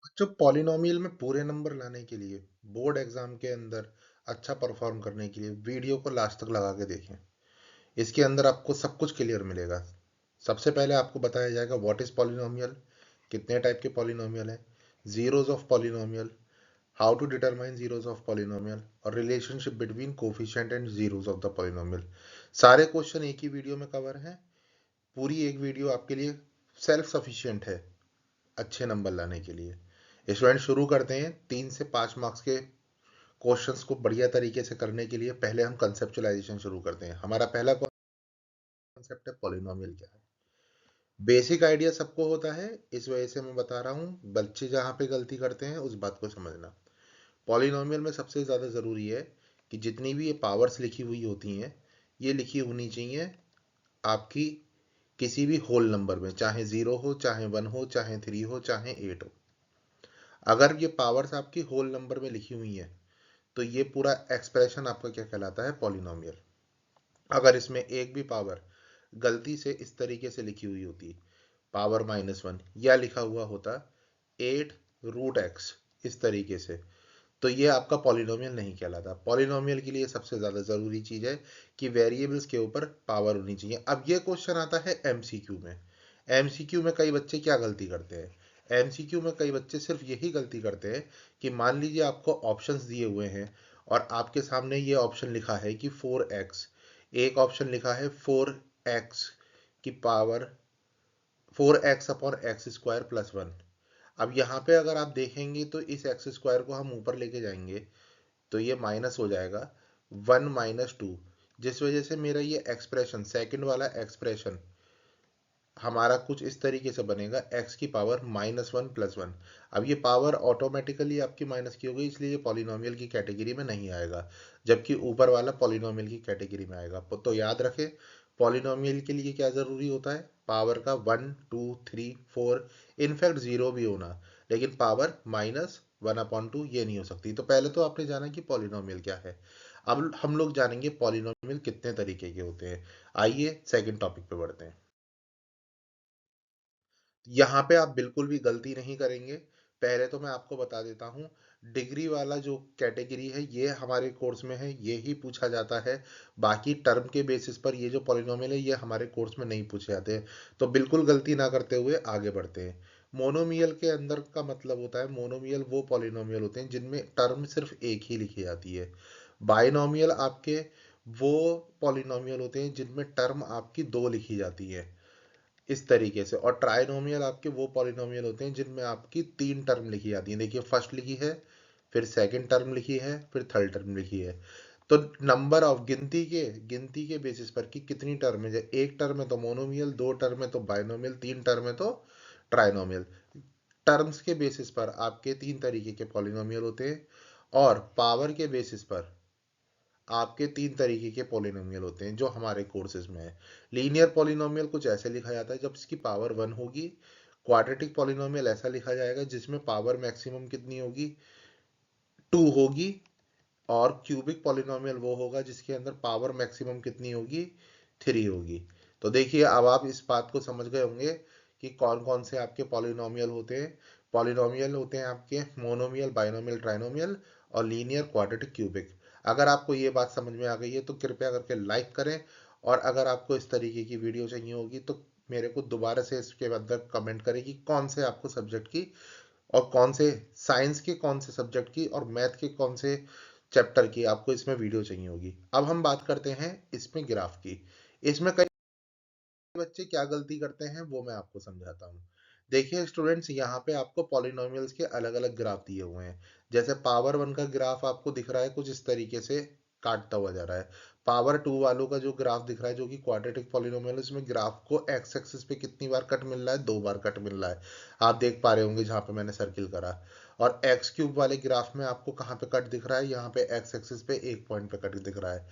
बच्चों, पॉलिनोमियल में पूरे नंबर लाने के लिए बोर्ड एग्जाम के अंदर अच्छा परफॉर्म करने के लिए वीडियो को लास्ट तक लगा के देखें। इसके अंदर आपको सब कुछ क्लियर मिलेगा। सबसे पहले आपको बताया जाएगा व्हाट इज पॉलिनोमियल, कितने टाइप के पॉलिनोमियल हैं, zeros of polynomial, how to determine zeros of polynomial और relationship between coefficient and zeros of the polynomial. सारे क्वेश्चन एक ही वीडियो में कवर हैं। पूरी एक वीडियो आपके लिए सेल्फ सफिशिएंट है अच्छे नंबर लाने के लिए। स्टूडेंट, शुरू करते हैं। 3 से 5 मार्क्स के क्वेश्चंस को बढ़िया तरीके से करने के लिए पहले हम कंसेप्चुलाइजेशन शुरू करते हैं। हमारा पहला कॉन्सेप्ट है पॉलिनोमियल क्या है। बेसिक आइडिया सबको होता है, इस वजह से मैं बता रहा हूँ। बच्चे जहाँ पे गलती करते हैं उस बात को समझना। पॉलिनोमियल में सबसे ज़्यादा ज़रूरी है कि जितनी भी ये पावर्स लिखी हुई होती हैं, ये लिखी होनी चाहिए आपकी किसी भी होल नंबर में, चाहे 0 हो, चाहे 1 हो, चाहे 3 हो, चाहे 8 हो। अगर ये पावर्स आपकी होल नंबर में लिखी हुई हैं तो ये पूरा एक्सप्रेशन आपका क्या कहलाता है, पॉलिनोमियल। अगर इसमें एक भी पावर गलती से इस तरीके से लिखी हुई होती, पावर -1, या लिखा हुआ होता 8√x इस तरीके से, तो ये आपका पॉलिनोमियल नहीं कहलाता। पॉलिनोमियल के लिए सबसे ज्यादा जरूरी चीज है कि वेरिएबल्स के ऊपर पावर होनी चाहिए। अब ये क्वेश्चन आता है एमसीक्यू में। एमसीक्यू में कई बच्चे क्या गलती करते हैं, एमसीक्यू में कई बच्चे सिर्फ यही गलती करते हैं कि मान लीजिए आपको ऑप्शंस दिए हुए हैं और आपके सामने ये ऑप्शन लिखा है कि 4x, एक ऑप्शन लिखा है 4x की पावर 4x/x² + 1। अब यहाँ पे अगर आप देखेंगे तो इस एक्स स्क्वायर को हम ऊपर लेके जाएंगे तो ये माइनस हो जाएगा 1 - 2, जिस वजह से मेरा ये एक्सप्रेशन, सेकंड वाला एक्सप्रेशन हमारा कुछ इस तरीके से बनेगा, x की पावर -1 + 1। अब ये पावर ऑटोमेटिकली आपकी माइनस की हो गई, इसलिए ये पॉलिनोमियल की कैटेगरी में नहीं आएगा, जबकि ऊपर वाला पॉलिनोमियल की कैटेगरी में आएगा। तो याद रखें, पॉलिनोमियल के लिए क्या जरूरी होता है, पावर का 1 2 3 4, इनफैक्ट 0 भी होना, लेकिन पावर -1/2 ये नहीं हो सकती। तो पहले तो आपने जाना कि पॉलिनोमियल क्या है। अब हम लोग जानेंगे पॉलिनोमियल कितने तरीके के होते हैं। आइए सेकंड टॉपिक पे बढ़ते हैं। यहाँ पे आप बिल्कुल भी गलती नहीं करेंगे। पहले तो मैं आपको बता देता हूँ, डिग्री वाला जो कैटेगरी है ये हमारे कोर्स में है, ये ही पूछा जाता है। बाकी टर्म के बेसिस पर ये जो पॉलिनोमियल है ये हमारे कोर्स में नहीं पूछे जाते हैं। तो बिल्कुल गलती ना करते हुए आगे बढ़ते हैं। मोनोमियल के अंदर का मतलब होता है, मोनोमियल वो पॉलिनोमियल होते हैं जिनमें टर्म सिर्फ एक ही लिखी जाती है। बाइनोमियल आपके वो पॉलिनोमियल होते हैं जिनमें टर्म आपकी दो लिखी जाती है, इस तरीके से। और ट्राइनोमियल आपके वो पॉलिनोमियल होते हैं जिनमें आपकी 3 टर्म लिखी जाती है। देखिए, फर्स्ट लिखी है, फिर सेकंड टर्म लिखी है, फिर थर्ड टर्म लिखी है। तो नंबर ऑफ गिनती के बेसिस पर कि कितनी टर्म है, एक टर्म है तो मोनोमियल, 2 टर्म है तो बाइनोमियल, 3 टर्म है तो ट्राइनोमियल। टर्म्स के बेसिस पर आपके 3 तरीके के पॉलिनोमियल होते हैं और पावर के बेसिस पर आपके 3 तरीके के पॉलिनोमियल होते हैं जो हमारे कोर्सेज में है। लीनियर पॉलिनोमियल कुछ ऐसे लिखा जाता है जब इसकी पावर 1 होगी। क्वाड्रेटिक पॉलिनोमियल ऐसा लिखा जाएगा जिसमें पावर मैक्सिमम कितनी होगी, 2 होगी। और क्यूबिक पॉलिनोमियल वो होगा जिसके अंदर पावर मैक्सिमम कितनी होगी, 3 होगी। तो देखिए, अब आप इस बात को समझ गए होंगे कि कौन कौन से आपके पॉलिनोमियल होते हैं। पॉलिनोमियल होते हैं आपके मोनोमियल, बाइनोमियल, ट्राइनोमियल और लीनियर, क्वाड्रेटिक, क्यूबिक। अगर आपको ये बात समझ में आ गई है तो कृपया करके लाइक करें। और अगर आपको इस तरीके की वीडियो चाहिए होगी तो मेरे को दोबारा से इसके अंदर कमेंट करें कि कौन से आपको सब्जेक्ट की और कौन से साइंस के कौन से सब्जेक्ट की और मैथ के कौन से चैप्टर की आपको इसमें वीडियो चाहिए होगी। अब हम बात करते हैं इसमें ग्राफ की। इसमें कई बच्चे क्या गलती करते हैं वो मैं आपको समझाता हूँ। देखिए स्टूडेंट्स, यहाँ पे आपको पॉलिनोमियल्स के अलग अलग ग्राफ दिए हुए हैं। जैसे पावर 1 का ग्राफ आपको दिख रहा है कुछ इस तरीके से काटता हुआ जा रहा है। पावर 2 वालों का जो ग्राफ दिख रहा है जो कि क्वाड्रेटिक पॉलिनोमियल, उसमें ग्राफ को एक्स एक्सिस पे कितनी बार कट मिल रहा है, 2 बार कट मिल रहा है। आप देख पा रहे होंगे जहाँ पे मैंने सर्किल करा। और एक्स क्यूब वाले ग्राफ में आपको कहाँ पे कट दिख रहा है, यहाँ पे एक्स एक्सिस पे एक पॉइंट पे कट दिख रहा है।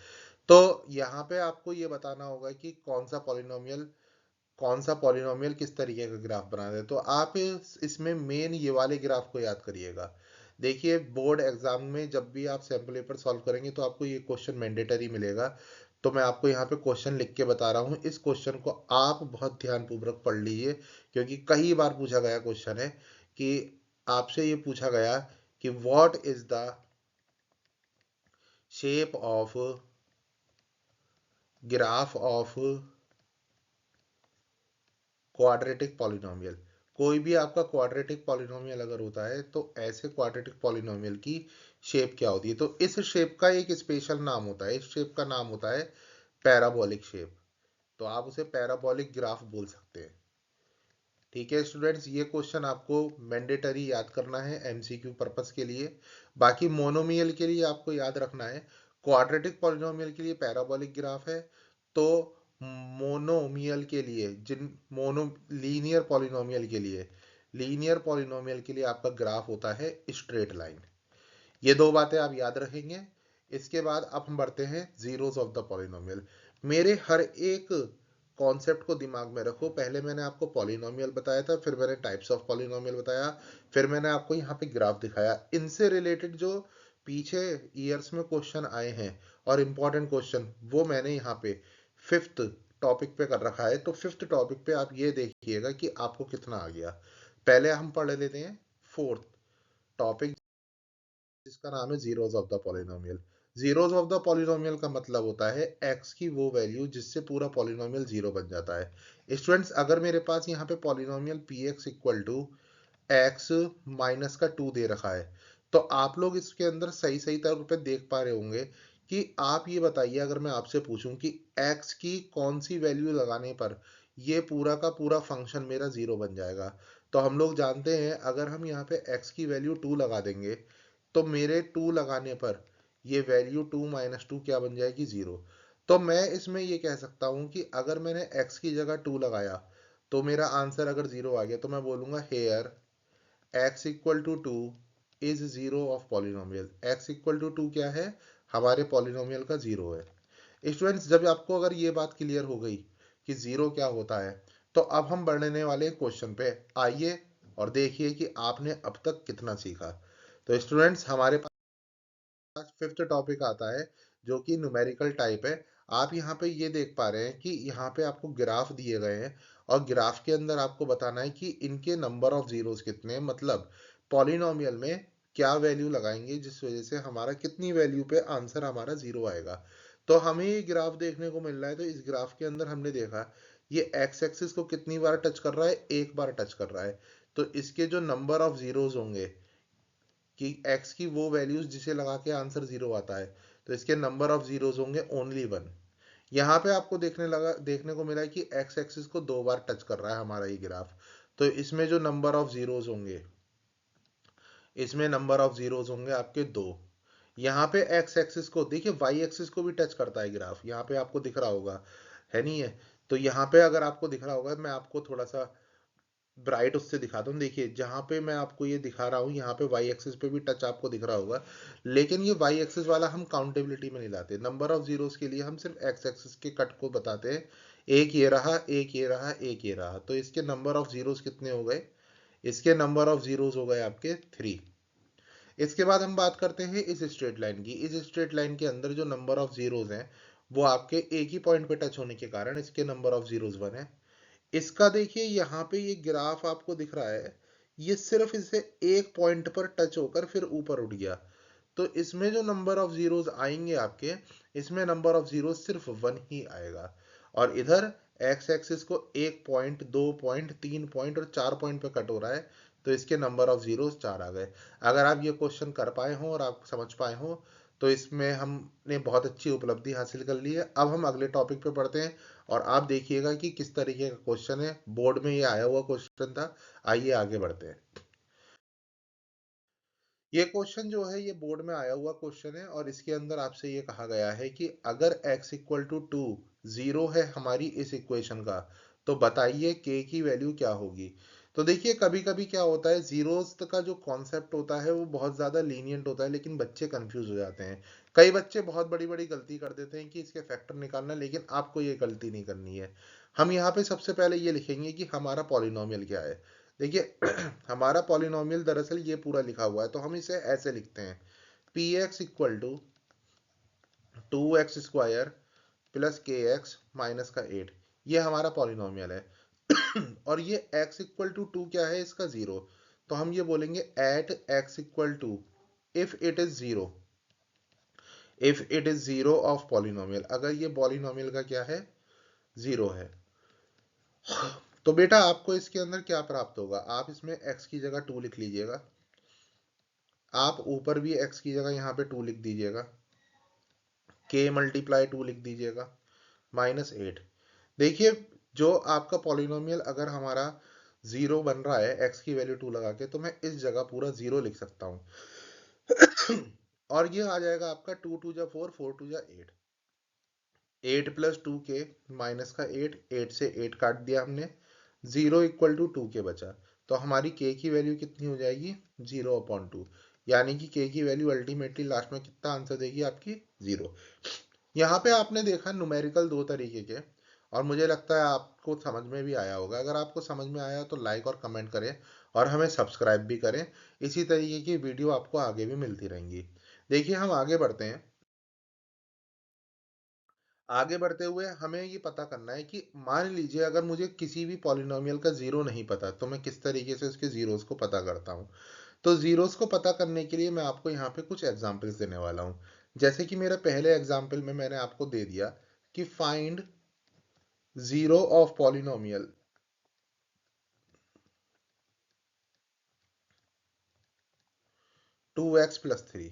तो यहाँ पे आपको ये बताना होगा कि कौन सा पॉलिनोमियल किस तरीके का ग्राफ बना दे। तो आप इसमें मेन ये वाले ग्राफ को याद करिएगा। देखिए, बोर्ड एग्जाम में जब भी आप सैम्पल पेपर सॉल्व करेंगे तो आपको ये क्वेश्चन मैंडेटरी मिलेगा। तो मैं आपको यहाँ पे क्वेश्चन लिख के बता रहा हूँ, इस क्वेश्चन को आप बहुत ध्यानपूर्वक पढ़ लीजिए क्योंकि कई बार पूछा गया क्वेश्चन है कि आपसे ये पूछा गया कि what is the shape of graph of quadratic polynomial, कोई भी आपका क्वाड्रेटिक पॉलिनोमियल अगर होता है तो ऐसे क्वाड्रेटिक पॉलिनोमियल की शेप क्या होती है, तो इस शेप का एक स्पेशल नाम होता है, इस शेप का नाम होता है पैराबोलिक शेप। तो आप उसे पैराबोलिक ग्राफ बोल सकते हैं। ठीक है स्टूडेंट्स, ये क्वेश्चन आपको मैंडेटरी याद करना है एमसीक्यू पर्पस के लिए। बाकी मोनोमियल के लिए आपको याद रखना है, क्वाड्रेटिक पॉलिनोमियल के लिए पैराबोलिक ग्राफ है, तो मोनोमियल के लिए जिन मोनो लीनियर पॉलिनोमियल के लिए, लीनियर पॉलिनोमियल के लिए आपका ग्राफ होता है स्ट्रेट लाइन। ये दो बातें आप याद रखेंगे। इसके बाद अब हम बढ़ते हैं जीरोस ऑफ द पॉलिनोमियल। मेरे हर एक कॉन्सेप्ट को दिमाग में रखो, पहले मैंने आपको पॉलिनोमियल बताया था, फिर मैंने टाइप्स ऑफ पॉलिनोमियल बताया, फिर मैंने आपको यहाँ पे ग्राफ दिखाया। इनसे रिलेटेड जो पीछे ईयर्स में क्वेश्चन आए हैं और इम्पोर्टेंट क्वेश्चन, वो मैंने यहाँ पे फिफ्थ टॉपिक पे कर रखा है। तो फिफ्थ टॉपिक पे आप ये देखिएगा कि आपको कितना आ गया। पहले हम पढ़ लेते हैं फोर्थ टॉपिक, जिसका नाम है zeros of the polynomial. Zeros of the polynomial का मतलब होता है एक्स की वो वैल्यू जिससे पूरा पॉलिनोमियल जीरो बन जाता है। स्टूडेंट्स, अगर मेरे पास यहाँ पे polynomial P X equal to X minus का 2 दे रखा है, तो आप लोग इसके अंदर सही सही तौर पे देख पा रहे होंगे कि आप ये बताइए, अगर मैं आपसे पूछूं कि एक्स की कौन सी वैल्यू लगाने पर ये पूरा का पूरा फंक्शन मेरा जीरो बन जाएगा, तो हम लोग जानते हैं अगर हम यहाँ पे एक्स की वैल्यू 2 लगा देंगे तो मेरे 2 लगाने पर ये वैल्यू 2 माइनस 2 क्या बन जाएगी, जीरो। तो मैं इसमें ये कह सकता हूँ कि अगर मैंने x की जगह 2 लगाया तो मेरा आंसर अगर जीरो आ गया, तो मैं बोलूंगा here x equal to 2 is zero of polynomial. x equal to 2 क्या है, हमारे पॉलिनोमियल का जीरो है। स्टूडेंट्स, जब आपको अगर ये बात क्लियर हो गई कि जीरो क्या होता है, तो अब हम बढ़ने वाले क्वेश्चन पे। आइए और देखिए कि आपने अब तक कितना सीखा। तो स्टूडेंट्स, हमारे फिफ्थ टॉपिक आता है जो कि न्यूमेरिकल टाइप है। आप यहाँ पे ये देख पा रहे हैं कि यहाँ पे आपको ग्राफ दिए गए हैं और ग्राफ के अंदर आपको बताना है कि इनके नंबर ऑफ जीरोस कितने हैं, मतलब पॉलिनोमियल में क्या वैल्यू लगाएंगे जिस वजह से हमारा कितनी वैल्यू पे आंसर हमारा जीरो आएगा। तो हमें ये ग्राफ देखने को मिल रहा है, तो इस ग्राफ के अंदर हमने देखा ये एक्स एक्सिस को कितनी बार टच कर रहा है, एक बार टच कर रहा है। तो इसके जो नंबर ऑफ जीरोस होंगे कि x की वो वैल्यूज जिसे लगा के आंसर जीरो आता है, तो इसके नंबर ऑफ जीरोस होंगे ओनली वन। यहाँ पे आपको देखने को मिला है कि x एक्सिस को दो बार टच कर रहा है हमारा ये ग्राफ, तो इसमें जो नंबर ऑफ जीरोस होंगे, इसमें नंबर ऑफ जीरोस होंगे आपके दो। यहाँ पे x एक्सिस को देखिए, y एक्सिस को भी टच करता है ग्राफ, यहाँ पे आपको दिख रहा होगा, है नहीं है? तो यहाँ पे अगर आपको दिख रहा होगा, मैं आपको थोड़ा सा ब्राइट उससे दिखाता हूँ। देखिए जहाँ पे मैं आपको ये दिखा रहा हूँ, यहाँ पे वाई एक्सिस पे भी टच आपको दिख रहा होगा, लेकिन ये वाई एक्सिस वाला हम काउंटेबिलिटी में नहीं लाते। नंबर ऑफ जीरोस के लिए हम सिर्फ एक्स एक्सिस के कट को बताते हैं, एक ये रहा, एक ये रहा, एक ये रहा। तो इसके नंबर ऑफ जीरोस कितने हो गए, इसके नंबर ऑफ जीरोस हो गए आपके 3। इसके बाद हम बात करते हैं इस स्ट्रेट लाइन की। इस स्ट्रेट लाइन के अंदर जो नंबर ऑफ जीरोस हैं वो आपके एक ही पॉइंट पे टच होने के कारण इसके नंबर ऑफ जीरोस 1 है। इसका देखिए यहाँ पे ये ग्राफ आपको दिख रहा है, ये सिर्फ इसे एक पॉइंट पर टच होकर फिर ऊपर उठ गया। तो इसमें जो नंबर ऑफ जीरोस आएंगे आपके, इसमें नंबर ऑफ जीरोस सिर्फ वन ही आएगा। और इधर एक्स एक्सिस को एक पॉइंट, दो पॉइंट, तीन पॉइंट और चार पॉइंट पे कट हो रहा है, तो इसके नंबर ऑफ जीरोस चार आ गए। अगर आप ये क्वेश्चन कर पाए हो और आप समझ पाए हो, तो इसमें हमने बहुत अच्छी उपलब्धि हासिल कर ली है। अब हम अगले टॉपिक पे पढ़ते हैं और आप देखिएगा कि किस तरीके का क्वेश्चन है, बोर्ड में ये आया हुआ क्वेश्चन था। आइए आगे बढ़ते हैं। ये क्वेश्चन जो है ये बोर्ड में आया हुआ क्वेश्चन है और इसके अंदर आपसे ये कहा गया है कि अगर x इक्वल टू 2 जीरो है हमारी इस इक्वेशन का, तो बताइए k की वैल्यू क्या होगी। तो देखिए कभी कभी क्या होता है, जीरोस का जो कॉन्सेप्ट होता है वो बहुत ज़्यादा लीनियंट होता है, लेकिन बच्चे कंफ्यूज हो जाते हैं। कई बच्चे बहुत बड़ी बड़ी गलती कर देते हैं कि इसके फैक्टर निकालना, लेकिन आपको ये गलती नहीं करनी है। हम यहाँ पे सबसे पहले ये लिखेंगे कि हमारा पॉलिनोमियल क्या है। देखिए हमारा पॉलिनोमियल दरअसल ये पूरा लिखा हुआ है, तो हम इसे ऐसे लिखते हैं, P X equal to 2x² plus K X minus का 8, ये हमारा पॉलिनोमियल है। और ये x इक्वल टू 2 क्या है, इसका जीरो। तो हम ये बोलेंगे at X equal to, if it is zero, if it is zero of polynomial, अगर ये पॉलिनोमियल का क्या है, जीरो है। तो बेटा आपको इसके अंदर क्या प्राप्त होगा, आप इसमें x की जगह 2 लिख लीजिएगा, आप ऊपर भी x की जगह यहाँ पे 2 लिख दीजिएगा, k मल्टीप्लाई 2 लिख दीजिएगा, -8। देखिए जो आपका पॉलिनोमियल अगर हमारा जीरो बन रहा है x की वैल्यू 2 लगा के, तो मैं इस जगह पूरा जीरो लिख सकता हूँ। और ये आ जाएगा आपका 2 2 जा 4, 4 2 जा 8, 8 प्लस 2k माइनस का 8, 8 से 8 काट दिया हमने, 0 इक्वल टू 2k बचा। तो हमारी k की वैल्यू कितनी हो जाएगी, 0/2, यानी कि k की वैल्यू अल्टीमेटली लास्ट में कितना आंसर देगी आपकी, 0। यहाँ पे आपने देखा न्यूमेरिकल दो तरीके के, और मुझे लगता है आपको समझ में भी आया होगा। अगर आपको समझ में आया तो लाइक और कमेंट करें, और हमें सब्सक्राइब भी करें। इसी तरीके की वीडियो आपको आगे भी मिलती रहेंगी। देखिए हम आगे बढ़ते हैं। आगे बढ़ते हुए हमें ये पता करना है कि मान लीजिए अगर मुझे किसी भी पॉलिनोमियल का जीरो नहीं पता, तो मैं किस तरीके से उसके जीरोस को पता करता हूँ। तो जीरोस को पता करने के लिए मैं आपको यहाँ पे कुछ एग्जांपल्स देने वाला हूँ। जैसे कि मेरा पहले एग्जांपल में मैंने आपको दे दिया कि find zero of polynomial 2x+3।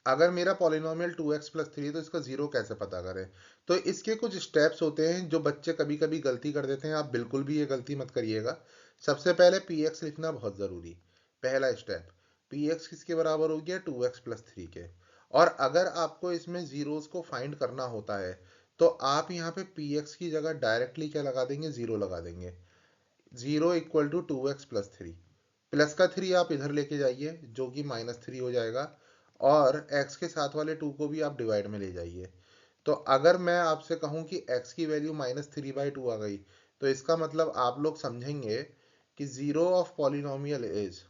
अगर मेरा पॉलिनोमियल 2x+3 है तो इसका जीरो कैसे पता करें। तो इसके कुछ स्टेप्स होते हैं जो बच्चे कभी कभी गलती कर देते हैं, आप बिल्कुल भी ये गलती मत करिएगा। सबसे पहले px लिखना बहुत जरूरी, पहला स्टेप। px किसके बराबर हो गया, 2x+3 के। और अगर आपको इसमें जीरोस को फाइंड करना होता है, तो आप यहाँ पे px की जगह डायरेक्टली क्या लगा देंगे, जीरो लगा देंगे। 0 = 2x+3, प्लस का 3 आप इधर लेके जाइए जो कि -3 हो जाएगा, और x के साथ वाले 2 को भी आप डिवाइड में ले जाइए। तो अगर मैं आपसे कहूं कि x की वैल्यू -3/2 आ गई, तो इसका मतलब आप लोग समझेंगे कि zero of polynomial is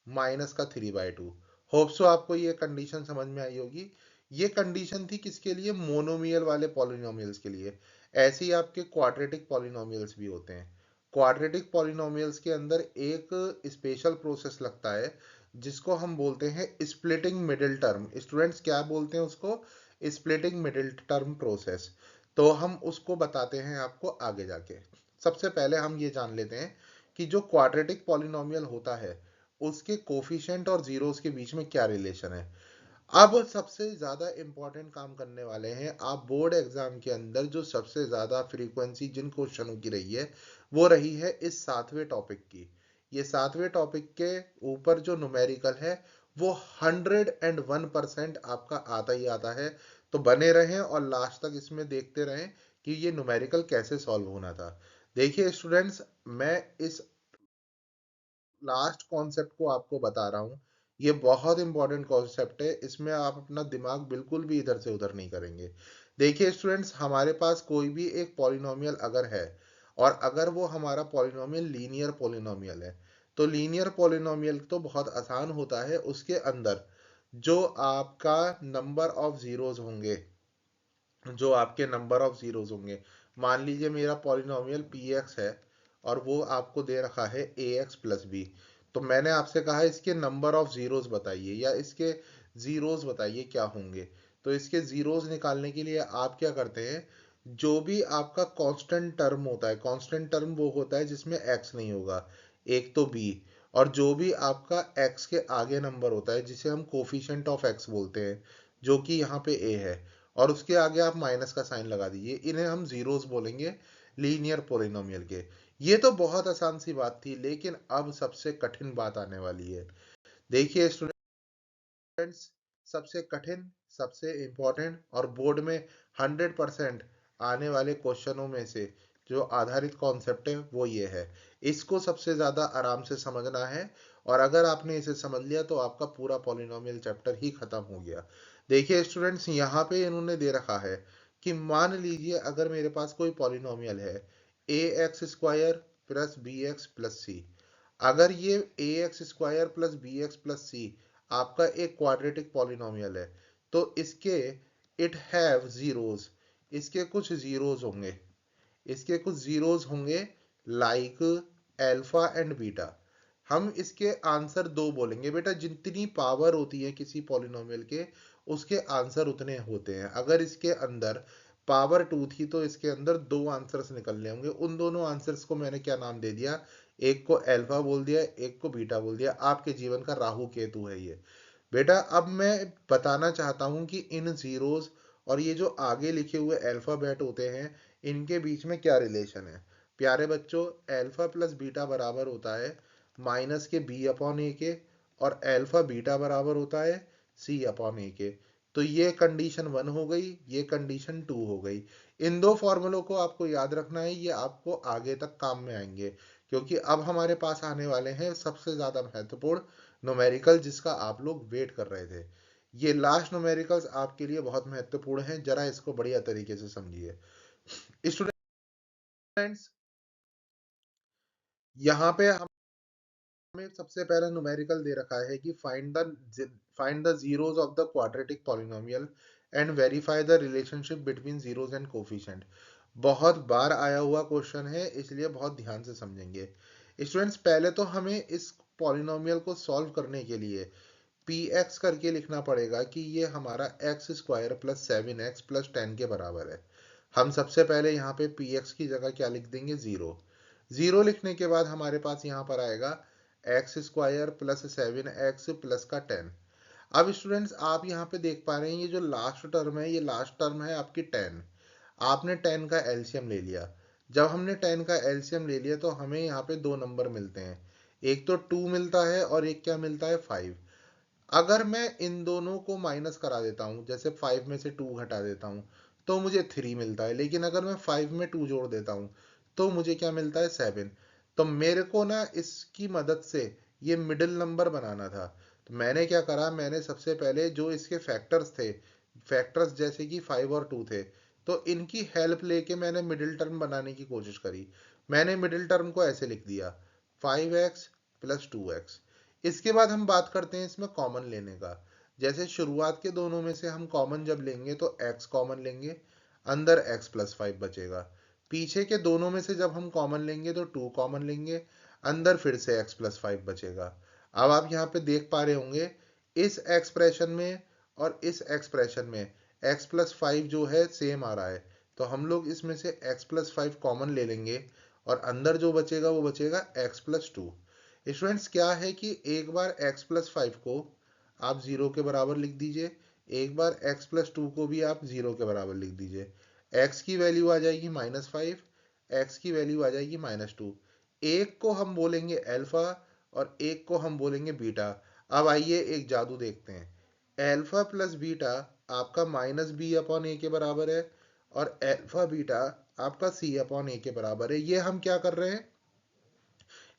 -3/2। Hope so आपको ये कंडीशन समझ में आई होगी। ये कंडीशन थी किसके लिए, मोनोमियल वाले पॉलिनोमियल्स के लिए। ऐसे ही आपके क्वाड्रेटिक पॉलिनोमियल्स भी होते हैं। क्वाड्रेटिक पॉलिनोमियल्स के अंदर एक स्पेशल प्रोसेस लगता है जिसको हम बोलते हैं स्प्लिटिंग मिडिल टर्म। स्टूडेंट्स क्या बोलते हैं उसको, स्प्लिटिंग मिडिल टर्म प्रोसेस। तो हम उसको बताते हैं आपको आगे जाके। सबसे पहले हम ये जान लेते हैं कि जो क्वाड्रेटिक पॉलिनोमियल होता है उसके कोफिशिएंट और जीरोस के बीच में क्या रिलेशन है। अब सबसे ज्यादा इंपॉर्टेंट काम करने वाले हैं आप बोर्ड एग्जाम के अंदर। जो सबसे ज्यादा फ्रीक्वेंसी जिन क्वेश्चनों की रही है वो रही है इस 7वें टॉपिक की। ये 7वें टॉपिक के ऊपर जो न्यूमेरिकल है वो 101% आपका आता ही आता है। तो बने रहें और लास्ट तक इसमें देखते रहें कि ये न्यूमेरिकल कैसे सॉल्व होना था। देखिए स्टूडेंट्स, मैं इस लास्ट कॉन्सेप्ट को आपको बता रहा हूँ। ये बहुत इंपॉर्टेंट कॉन्सेप्ट है, इसमें आप अपना दिमाग बिल्कुल भी इधर से उधर नहीं करेंगे। देखिए स्टूडेंट्स, हमारे पास कोई भी एक पॉलिनोमियल अगर है, और अगर वो हमारा पॉलिनोमियल लीनियर पॉलिनोमियल है, तो लीनियर पॉलिनोमियल तो बहुत आसान होता है। उसके अंदर जो आपका नंबर ऑफ जीरोज होंगे, जो आपके नंबर ऑफ जीरोज होंगे, मान लीजिए मेरा पॉलिनोमियल पी एक्स है और वो आपको दे रखा है ए एक्स प्लस बी। तो मैंने आपसे कहा इसके नंबर ऑफ जीरोज बताइए या इसके जीरोज बताइए क्या होंगे। तो इसके जीरोज निकालने के लिए आप क्या करते हैं, जो भी आपका कांस्टेंट टर्म होता है, कांस्टेंट टर्म वो होता है जिसमें एक्स नहीं होगा, एक तो बी, और जो भी आपका एक्स के आगे नंबर होता है जिसे हम कोफिशिएंट ऑफ एक्स बोलते हैं, जो कि यहाँ पे ए है, और उसके आगे आप माइनस का साइन लगा दीजिए, इन्हें हम जीरोस बोलेंगे लीनियर पोलिनोमियल के। ये तो बहुत आसान सी बात थी, लेकिन अब सबसे कठिन बात आने वाली है। देखिए स्टूडेंट्स, सबसे कठिन, सबसे इंपॉर्टेंट और बोर्ड में 100% आने वाले क्वेश्चनों में से जो आधारित कॉन्सेप्ट है वो ये है। इसको सबसे ज्यादा आराम से समझना है, और अगर आपने इसे समझ लिया तो आपका पूरा पॉलिनोमियल चैप्टर ही खत्म हो गया। देखिए स्टूडेंट्स, यहाँ पे इन्होंने दे रखा है कि मान लीजिए अगर मेरे पास कोई पॉलिनोमियल है A x square plus B x plus C. अगर ये A x square plus B x plus C आपका एक क्वाड्रेटिक पॉलिनोमियल है, तो इसके इट हैव जीरोस, इसके कुछ जीरोस होंगे। इसके कुछ जीरोस होंगे लाइक अल्फा एंड बीटा। हम इसके आंसर दो बोलेंगे बेटा, जितनी पावर होती है किसी पॉलिनोमियल के उसके आंसर उतने होते हैं। अगर इसके अंदर पावर टू थी तो इसके अंदर दो आंसर्स निकलने होंगे। उन दोनों आंसर्स को मैंने क्या नाम दे दिया, एक को अल्फा बोल दिया, एक को बीटा बोल दिया। आपके जीवन का राहु केतु है ये बेटा। अब मैं बताना चाहता हूं कि इन जीरोस और ये जो आगे लिखे हुए अल्फाबेट होते हैं इनके बीच में क्या रिलेशन है। प्यारे बच्चों, अल्फा प्लस बीटा बराबर होता है माइनस के बी अपॉन ए के, और अल्फा बीटा बराबर होता है सी अपॉन ए के। तो ये कंडीशन वन हो गई, ये कंडीशन टू हो गई। इन दो फॉर्मूलों को आपको याद रखना है, ये आपको आगे तक काम में आएंगे, क्योंकि अब हमारे पास आने वाले हैं सबसे ज्यादा महत्वपूर्ण न्यूमेरिकल जिसका आप लोग वेट कर रहे थे। ये लास्ट न्यूमेरिकल्स आपके लिए बहुत महत्वपूर्ण है, जरा इसको बढ़िया तरीके से समझिए स्टूडेंट्स। यहाँ पे हमें सबसे पहला न्यूमेरिकल दे रखा है कि find the zeros of the quadratic polynomial and verify the relationship between zeros and coefficient. बहुत बार आया हुआ क्वेश्चन है, इसलिए बहुत ध्यान से समझेंगे स्टूडेंट्स। पहले तो हमें इस पॉलिनोमियल को सॉल्व करने के लिए पी एक्स करके लिखना पड़ेगा कि ये हमारा x square plus 7x plus 10 के बराबर है। हम सबसे पहले यहाँ पे पी एक्स की जगह क्या लिख देंगे, जीरो। जीरो लिखने के बाद हमारे पास यहाँ पर आएगा x square plus 7x plus का 10। अब स्टूडेंट्स आप यहाँ पे देख पा रहे हैं ये जो लास्ट टर्म है, ये लास्ट टर्म है आपकी 10। आपने 10 का एलसीएम ले लिया। जब हमने 10 का एलसीएम ले लिया तो हमें यहाँ पे दो नंबर मिलते हैं, एक तो 2 मिलता है और एक क्या मिलता है, 5। अगर मैं इन दोनों को माइनस करा देता हूँ, जैसे 5 में से 2 घटा देता हूँ तो मुझे 3 मिलता है, लेकिन अगर मैं 5 में 2 जोड़ देता हूँ तो मुझे क्या मिलता है, 7। तो मेरे को ना इसकी मदद से ये मिडिल नंबर बनाना था। तो मैंने क्या करा, मैंने सबसे पहले जो इसके फैक्टर्स थे, फैक्टर्स जैसे कि 5 और 2 थे, तो इनकी हेल्प लेके मैंने मिडिल टर्म बनाने की कोशिश करी। मैंने मिडिल टर्म को ऐसे लिख दिया 5x प्लस 2x। इसके बाद हम बात करते हैं इसमें कॉमन लेने का। जैसे शुरुआत के दोनों में से हम कॉमन जब लेंगे तो x कॉमन लेंगे, अंदर x प्लस 5 बचेगा। पीछे के दोनों में से जब हम कॉमन लेंगे तो 2 कॉमन लेंगे, अंदर फिर से x प्लस 5 बचेगा। अब आप यहाँ पे देख पा रहे होंगे इस एक्सप्रेशन में और इस एक्सप्रेशन में x प्लस 5 जो है सेम आ रहा है, तो हम लोग इसमें से x प्लस 5 कॉमन ले लेंगे और अंदर जो बचेगा वो बचेगा x प्लस 2। स्टूडेंट्स क्या है कि एक बार x प्लस 5 को आप जीरो के बराबर लिख दीजिए, एक बार x प्लस 2 को भी आप जीरो के बराबर लिख दीजिए। x की वैल्यू आ जाएगी -5, x की वैल्यू आ जाएगी -2। एक को हम बोलेंगे अल्फा और एक को हम बोलेंगे बीटा। अब आइए एक जादू देखते हैं। अल्फा प्लस बीटा आपका -b अपॉन ए के बराबर है और अल्फा बीटा आपका c अपॉन ए के बराबर है। ये हम क्या कर रहे हैं,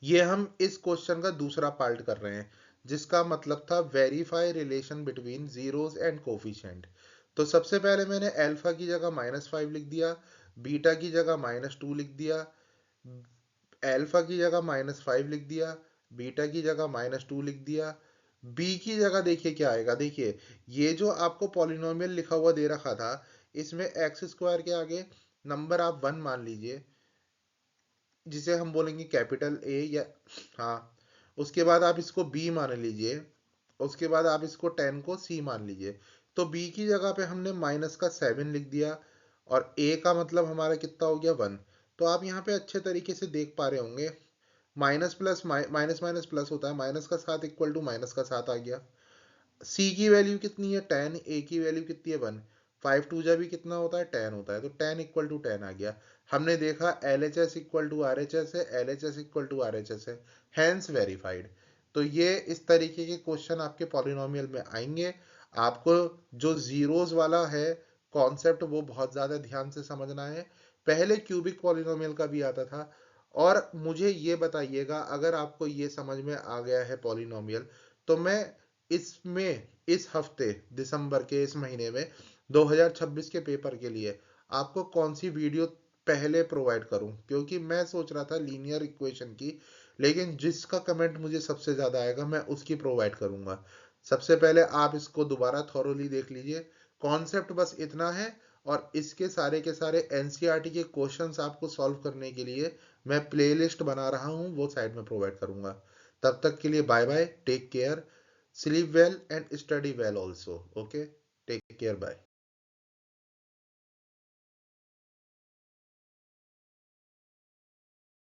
ये हम इस क्वेश्चन का दूसरा पार्ट कर रहे हैं, जिसका मतलब था verify relation between zeros and coefficient. तो सबसे पहले मैंने अल्फा की जगह -5 लिख दिया, बीटा की जगह -2 लिख दिया, अल्फा की जगह -5 लिख दिया, बीटा की जगह -2 लिख दिया। बी की जगह देखिए क्या आएगा, देखिए ये जो आपको पॉलिनोमियल लिखा हुआ दे रखा था, इसमें एक्स स्क्वायर के आगे नंबर आप 1 मान लीजिए, जिसे हम बोलेंगे कैपिटल ए या, हाँ, उसके बाद आप इसको बी मान लीजिए, उसके बाद आप इसको 10 को सी मान लीजिए। तो बी की जगह पे हमने माइनस का 7 लिख दिया और ए का मतलब हमारा कितना हो गया, 1। तो आप यहाँ पे अच्छे तरीके से देख पा रहे होंगे minus plus minus minus plus होता है, माइनस का 7 इक्वल टू माइनस का 7 आ गया। सी की वैल्यू कितनी है, 10। ए की वैल्यू कितनी है, 1। 5 टू जा भी कितना होता है, 10 होता है, तो 10 इक्वल टू 10 आ गया। हमने देखा L H S equal to R H S है, L H S equal to R H S है, हैंस वेरीफाइड। तो ये इस तरीके के क्वेश्चन आपके पॉलिनोमियल में आएंगे। आपको जो जीरोस वाला है कॉन्सेप्ट वो बहुत ज्यादा ध्यान से समझना है। पहले क्यूबिक पॉलिनोमियल का भी आता था। और मुझे ये बताइएगा अगर आपको ये समझ में आ गया है पॉलिनोमियल, तो मैं इसमें इस हफ्ते दिसंबर के इस महीने में 2026 के पेपर के लिए आपको कौन सी वीडियो पहले प्रोवाइड करूं, क्योंकि मैं सोच रहा था लीनियर इक्वेशन की, लेकिन जिसका कमेंट मुझे सबसे ज्यादा आएगा मैं उसकी प्रोवाइड करूंगा। सबसे पहले आप इसको दोबारा थॉरोली देख लीजिए, कॉन्सेप्ट बस इतना है और इसके सारे के सारे एनसीईआरटी के क्वेश्चंस आपको सॉल्व करने के लिए मैं प्लेलिस्ट बना रहा हूँ, वो साइड में प्रोवाइड करूंगा। तब तक के लिए bye bye, take care, sleep well and study well also. Okay, take care, bye.